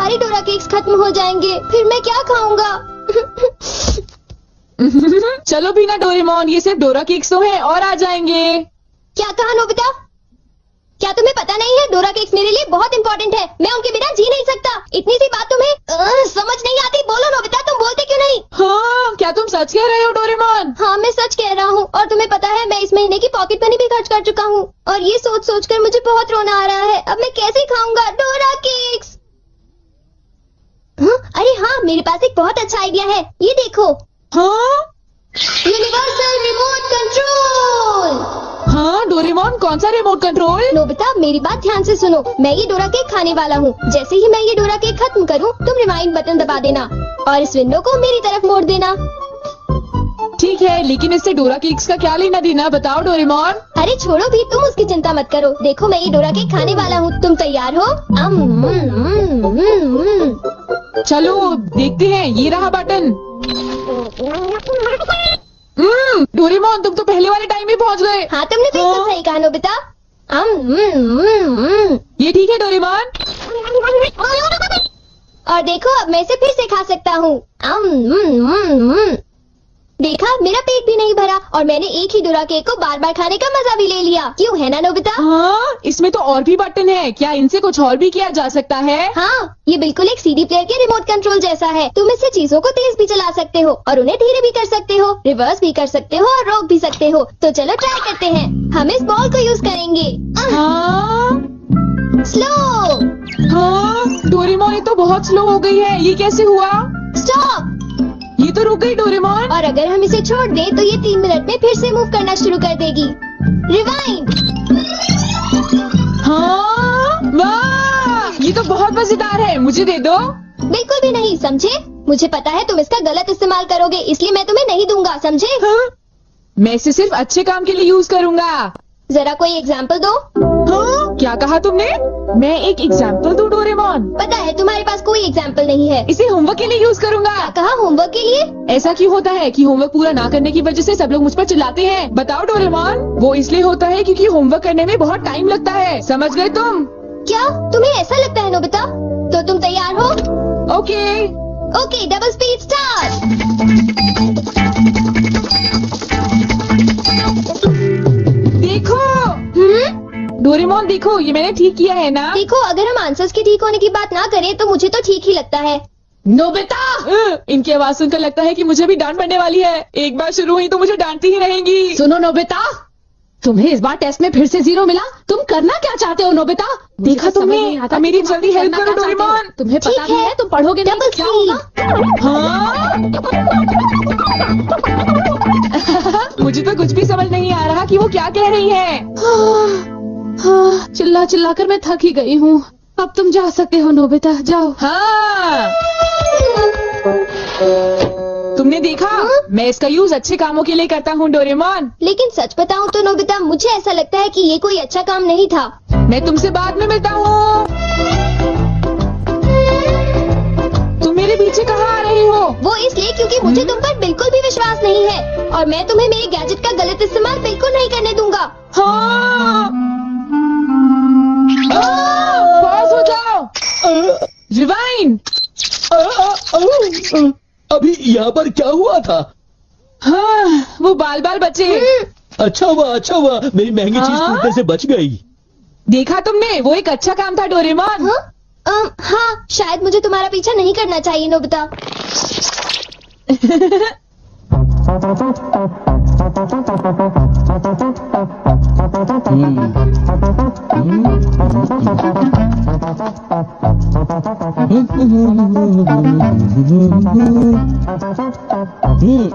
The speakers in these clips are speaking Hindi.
सारे डोरा केक्स खत्म हो जाएंगे, फिर मैं क्या खाऊंगा? चलो बिना डोरेमोन, ये सिर्फ डोरा केक्स तो है और आ जाएंगे। क्या कहा नोबिता? क्या तुम्हें पता नहीं है डोरा केक्स मेरे लिए बहुत इम्पोर्टेंट है, मैं उनके बिना जी नहीं सकता। इतनी सी बात तुम्हें समझ नहीं आती? बोलो नोबिता, तुम बोलते क्यों नहीं? हाँ, क्या तुम सच कह रहे हो डोरेमोन? हाँ, मैं सच कह रहा हूँ। और तुम्हें पता है मैं इस महीने की पॉकेट मनी भी खर्च कर चुका हूँ, और ये सोच सोच कर मुझे बहुत रोना आ रहा है। अब मैं कैसे खाऊंगा डोरा केक्स? अरे हाँ, मेरे पास एक बहुत अच्छा आइडिया है, ये देखो। हाँ यूनिवर्सल रिमोट कंट्रोल। हाँ डोरेमोन, कौन सा रिमोट कंट्रोल? नोबिता, मेरी बात ध्यान से सुनो। मैं ये डोरा केक खाने वाला हूँ। जैसे ही मैं ये डोरा केक खत्म करूँ, तुम रिवाइंड बटन दबा देना और इस विंडो को मेरी तरफ मोड़ देना। ठीक है, लेकिन इससे डोरा केक्स का क्या लेना देना, बताओ डोरेमोन। अरे छोड़ो भी, तुम उसकी चिंता मत करो। देखो मैं ये डोरा केक खाने वाला हूँ, तुम तैयार हो? चलो देखते हैं, ये रहा बटन। डोरेमोन, तुम तो पहले वाले टाइम में पहुँच गए। हाँ, तुमने बिल्कुल सही कहा नोबिता। ये ठीक है डोरेमोन। और देखो, अब मैं इसे फिर से खा सकता हूँ। देखा, मेरा पेट भी नहीं भरा और मैंने एक ही डोरा केक को बार बार खाने का मजा भी ले लिया। क्यों, है ना नोबिता? हाँ, इसमें तो और भी बटन है, क्या इनसे कुछ और भी किया जा सकता है? हाँ, ये बिल्कुल एक सीडी प्लेयर के रिमोट कंट्रोल जैसा है। तुम इससे चीजों को तेज भी चला सकते हो और उन्हें धीरे भी कर सकते हो, रिवर्स भी कर सकते हो और रोक भी सकते हो। तो चलो ट्राई करते हैं। हम इस बॉल को यूज करेंगे। स्लो। हाँ डोरेमोन, ये तो बहुत स्लो हो गई है, ये कैसे हुआ? स्टॉप। ये तो रुक गई डोरेमोन। और अगर हम इसे छोड़ दें तो ये 3 मिनट में फिर से मूव करना शुरू कर देगी। रिवाइंड। हाँ, वाह, ये तो बहुत मजेदार है, मुझे दे दो। बिल्कुल भी नहीं, समझे? मुझे पता है तुम इसका गलत इस्तेमाल करोगे, इसलिए मैं तुम्हें नहीं दूंगा, समझे? हाँ? मैं इसे सिर्फ अच्छे काम के लिए यूज करूँगा। जरा कोई एग्जाम्पल दो। हाँ? क्या कहा तुमने? मैं एक एग्जाम्पल दूं डोरेमोन? पता है तुम्हारे पास कोई एग्जाम्पल नहीं है। इसे होमवर्क के लिए यूज करूँगा। कहा होमवर्क के लिए? ऐसा क्यों होता है कि होमवर्क पूरा ना करने की वजह से सब लोग मुझ पर चिल्लाते हैं? बताओ डोरेमोन। वो इसलिए होता है क्योंकि होमवर्क करने में बहुत टाइम लगता है, समझ गए तुम? क्या तुम्हें ऐसा लगता है नोबिता? तो तुम तैयार हो? Okay. Okay, double speed start. देखो डोरेमोन, देखो ये मैंने ठीक किया है ना? देखो, अगर हम आंसर्स के ठीक होने की बात ना करें तो मुझे तो ठीक ही लगता है। नोबिता, इनकी आवाज सुनकर लगता है कि मुझे भी डांट पड़ने वाली है। एक बार शुरू हुई तो मुझे डांटती ही रहेंगी। सुनो नोबिता, तुम्हें इस बार टेस्ट में फिर से 0 मिला। तुम करना क्या चाहते हो नोबिता? देखा तुमने? मेरी जल्दी हेल्प करो डोरेमोन। तुम्हें पता भी है तुम पढ़ोगे नहीं तो क्या होगा? हाँ? मुझे तो कुछ भी समझ नहीं आ रहा कि वो क्या कह रही है। हाँ, चिल्ला चिल्ला कर मैं थक ही गई हूँ। अब तुम जा सकते हो नोबिता, जाओ। हाँ, तुमने देखा? मैं इसका यूज अच्छे कामों के लिए करता हूँ डोरेमोन। लेकिन सच बताऊं तो नोबिता, मुझे ऐसा लगता है कि ये कोई अच्छा काम नहीं था। मैं तुमसे बाद में मिलता हूँ। तुम मेरे पीछे कहाँ आ रही हो? वो इसलिए क्योंकि मुझे तुम पर बिल्कुल भी विश्वास नहीं है और मैं तुम्हें मेरे गैजेट का गलत इस्तेमाल बिल्कुल नहीं करने दूंगा। हाँ, पास हो जाओ। रिवाइंड। अभी यहाँ पर क्या हुआ था? हाँ, वो बाल बाल बचे। अच्छा हुआ, मेरी महंगी चीज टूटने से बच गई। देखा तुमने? वो एक अच्छा काम था डोरेमोन। हाँ, शायद मुझे तुम्हारा पीछा नहीं करना चाहिए नोबिता।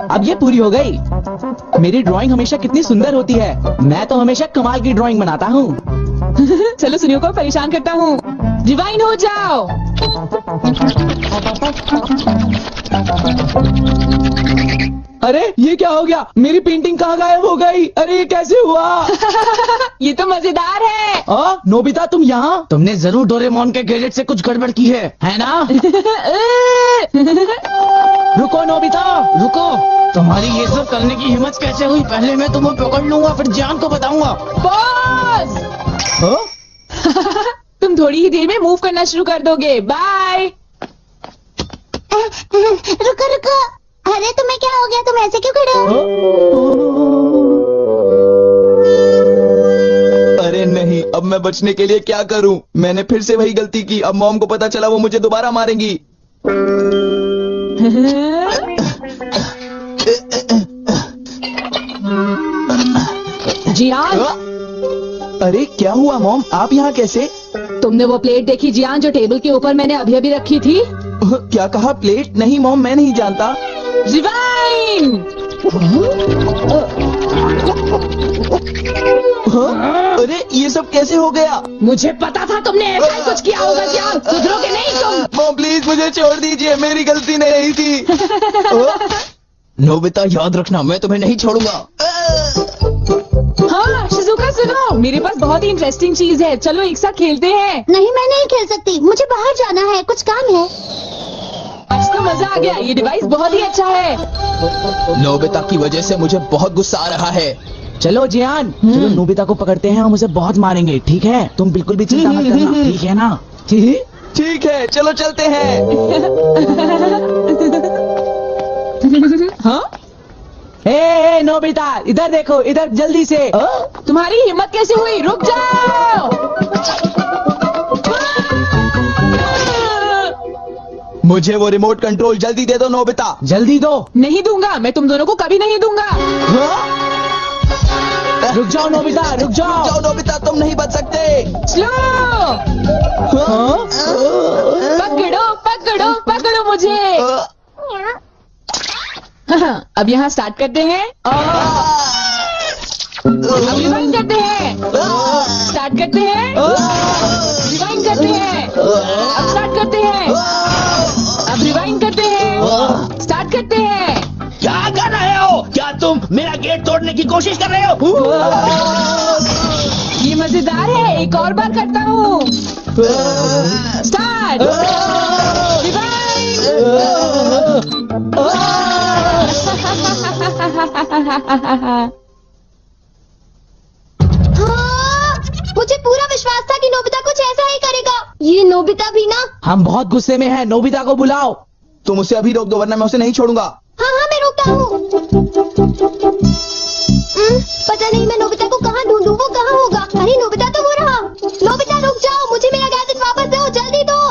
अब ये पूरी हो गई। मेरी ड्राइंग हमेशा कितनी सुंदर होती है। मैं तो हमेशा कमाल की ड्राइंग बनाता हूँ। चलो सुनियो को परेशान करता हूँ। रिवाइंड हो जाओ। अरे ये क्या हो गया? मेरी पेंटिंग कहाँ गायब हो गई? अरे ये कैसे हुआ? ये तो मजेदार है। नोबिता, तुम यहाँ? तुमने जरूर डोरेमोन के गैजेट से कुछ गड़बड़ की है ना? रुको नोबिता, रुको। तुम्हारी ये सब करने की हिम्मत कैसे हुई? पहले मैं तुम्हें पकड़ लूंगा, फिर जान को बताऊंगा। बॉस, तुम थोड़ी ही देर में मूव करना शुरू कर दोगे। बाय। रुको रुको, अरे तुम्हें क्या हो गया, तुम ऐसे क्यों खड़े हो? अरे नहीं, अब मैं बचने के लिए क्या करूं? मैंने फिर से वही गलती की। अब मॉम को पता चला, वो मुझे दोबारा मारेंगी। जियान, अरे क्या हुआ मॉम, आप यहाँ कैसे? तुमने वो प्लेट देखी जियान जो टेबल के ऊपर मैंने अभी अभी रखी थी? क्या कहा? प्लेट? नहीं मॉम, मैं नहीं जानता। रिवाइन! अरे ये सब कैसे हो गया? मुझे पता था तुमने ऐसा ही कुछ किया होगा जियान, सुधरोगे नहीं तुम। मॉम प्लीज मुझे छोड़ दीजिए, मेरी गलती नहीं थी। नोबिता याद रखना, मैं तुम्हें नहीं छोड़ूंगा। हाँ शिजुका सुनो, मेरे पास बहुत ही इंटरेस्टिंग चीज है, चलो एक साथ खेलते हैं। नहीं मैं नहीं खेल सकती, मुझे बाहर जाना है, कुछ काम है। आज तो मजा आ गया, ये डिवाइस बहुत ही अच्छा है। नोबिता की वजह से मुझे बहुत गुस्सा आ रहा है। चलो जियान, चलो नोबिता को पकड़ते हैं, हम उसे बहुत मारेंगे, ठीक है? तुम बिल्कुल भी चिंता मत करना, ठीक है ना? ठीक है, चलो चलते हैं। हाँ? ए नोबिता, इधर देखो, इधर जल्दी से। तुम्हारी हिम्मत कैसे हुई? रुक जाओ। मुझे वो रिमोट कंट्रोल जल्दी दे दो नोबिता। जल्दी दो। नहीं दूंगा, मैं तुम दोनों को कभी नहीं दूंगा। रुक जाओ नोबिता, रुक जाओ। जाओ नोबिता, तुम नहीं बच सकते। स्लो, पकड़ो पकड़ो पकड़ो मुझे। अब यहाँ स्टार्ट करते हैं, अब रिवाइंड करते हैं, स्टार्ट करते हैं, रिवाइंड करते हैं, अब स्टार्ट करते हैं, अब रिवाइंड करते हैं, स्टार्ट करते हैं। क्या कर रहे हो? क्या तुम मेरा गेट तोड़ने की कोशिश कर रहे हो? ये मजेदार है, एक और बार करता हूँ। स्टार्ट, हाँ, मुझे पूरा विश्वास था कि नोबिता कुछ ऐसा ही करेगा। ये नोबिता भी ना। हम बहुत गुस्से में हैं, नोबिता को बुलाओ। तुम उसे अभी रोक दो, वरना मैं उसे नहीं छोड़ूंगा। हाँ हाँ मैं रोकता हूँ। पता नहीं मैं नोबिता को कहाँ ढूंढूं, वो कहाँ होगा? अरे नोबिता तो वो रहा। नोबिता रुक जाओ, मुझे मेरा गैजेट वापस दो, जल्दी दो।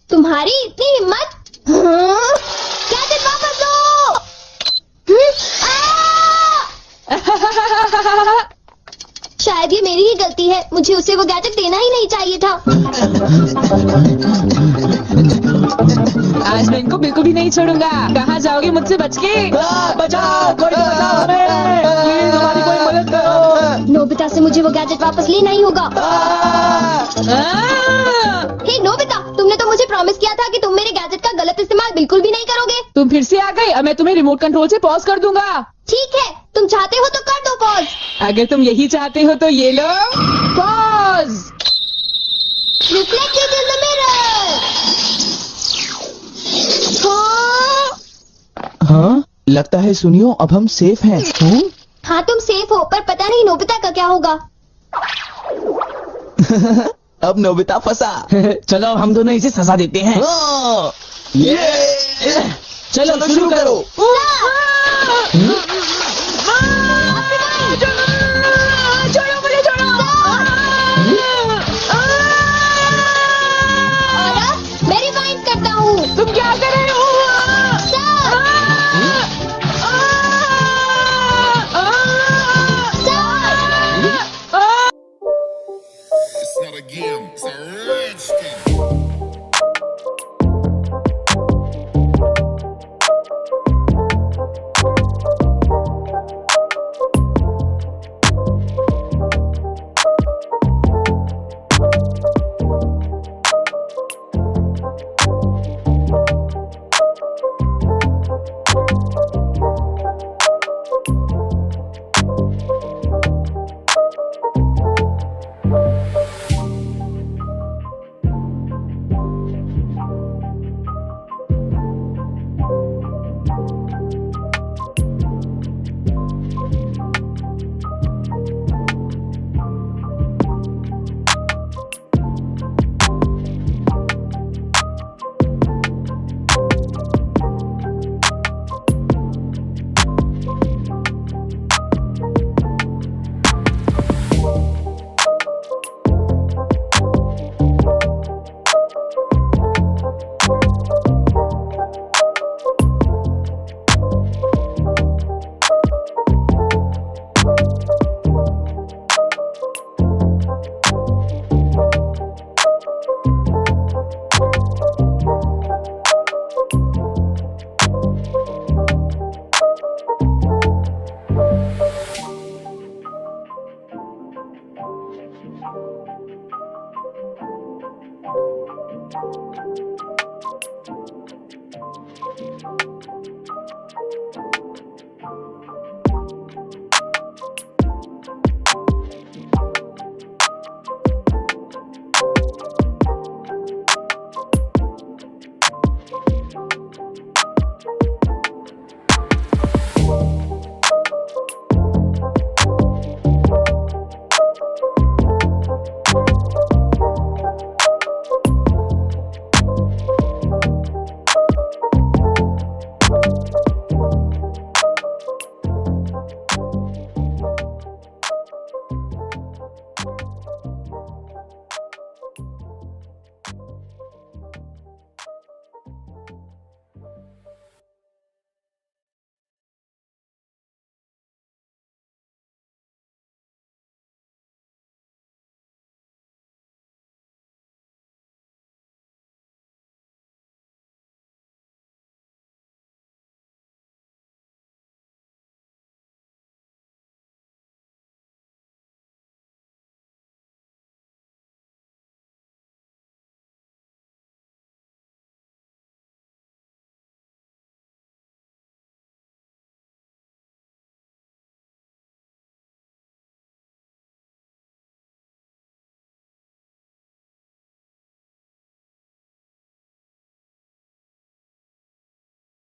तुम्हारी इतनी हिम्मत? हाँ? गैजेट वापस दो। शायद ये मेरी ही गलती है, मुझे उसे वो गैजेट देना ही नहीं चाहिए था। आज मैं इनको बिल्कुल भी नहीं छोड़ूंगा। कहाँ जाओगे मुझसे बच के? बचाओ, कोई बचाओ हमें, प्लीज हमारी कोई मदद करो। नोबिता से मुझे वो गैजेट वापस लेना ही होगा। हे नोबिता, तुमने तो मुझे प्रॉमिस किया था कि तुम मेरे गैजेट का गलत इस्तेमाल बिल्कुल भी नहीं करोगे। तुम फिर से आ गए, अब मैं तुम्हें रिमोट कंट्रोल से पॉज कर दूंगा। ठीक है, तुम चाहते हो तो कर दो पॉज। अगर तुम यही चाहते हो तो ये लो pause. Reflected in the mirror. हाँ, लगता है सुनियो, अब हम सेफ हैं। हाँ तुम सेफ हो, पर पता नहीं नोबिता का क्या होगा। अब नोबिता फंसा। चलो हम दोनों इसे सजा देते हैं। चलो शुरू करो। छोड़ो मुझे, छोड़ो। और अब मैं रिवाइंड करता हूँ। तुम क्या कर रहे हो? It's not a game, it's a rich thing.